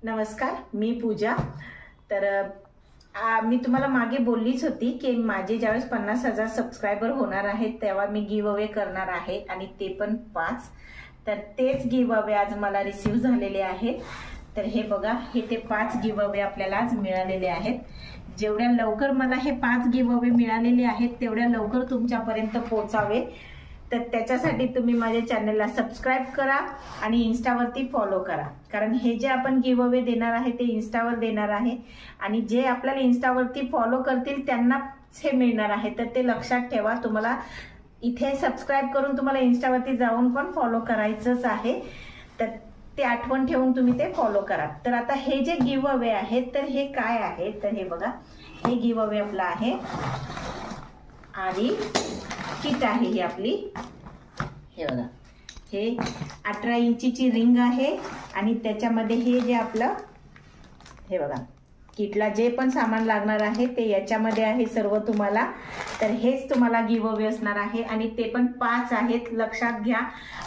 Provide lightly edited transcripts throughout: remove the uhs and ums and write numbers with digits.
नमस्कार, मी पूजा। तर मी तुम्हाला मागे बोललीच होती की माझे ज्यावेळेस 50,000 सबस्क्रायबर होणार आहेत तेव्हा मी गिव अवे करणार आहे आणि ते पण 5। तर तेच गिव अवे आज मला रिसीव झालेले आहेत। तर हे बघा, हे ते 5 गिव अवे आपल्याला आज मिळालेले आहेत। जेवढ्या लवकर मला हे 5 गिव अवे मिळालेले आहेत तेवढ्या लवकर तुमच्यापर्यंत पोहोचावे। तर त्याच्यासाठी तुम्ही माझ्या चॅनलला सबस्क्राइब करा आणि इन्स्टावरती फॉलो करा, कारण हे जे आपण गिव अवे देणार आहे ते इन्स्टावर देणार आहे आणि जे आपल्याला इन्स्टावरती फॉलो करतील त्यांनाच हे मिळणार आहे। तर ते लक्षात ठेवा, तुम्हाला इथे सबस्क्राइब करून तुम्हाला इन्स्टावरती जाऊन पण फॉलो करायचंच आहे। तर ते आठवण ठेवून तुम्ही ते फॉलो करा। तर आता हे जे गिव अवे आहेत तर हे काय आहे, तर हे बघा, हे गिव अवे आपलं आहे आणि किट आहे ही आपली। हे बघा, हे 18 इंचीची रिंग आहे आणि त्याच्यामध्ये हे जे आपलं, हे बघा, किटला जे पण सामान लागणार आहे ते याच्यामध्ये आहे सर्व तुम्हाला। तर हेच तुम्हाला गिव अवे असणार आहे आणि ते पण 5 आहेत, लक्षात घ्या।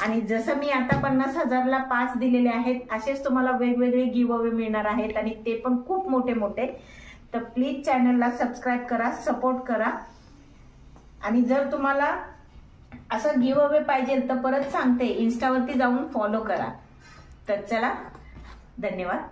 आणि जसं मी आता 50,000ला 5 दिलेले आहेत असेच तुम्हाला वेगवेगळे गिव अवे मिळणार आहेत आणि ते पण खूप मोठे मोठे। तर प्लीज चॅनलला सबस्क्राइब करा, सपोर्ट करा आणि जर तुम्हाला असं गिव अवे पाहिजे तर परत सांगते, इन्स्टावरती जाऊन फॉलो करा। तर चला, धन्यवाद।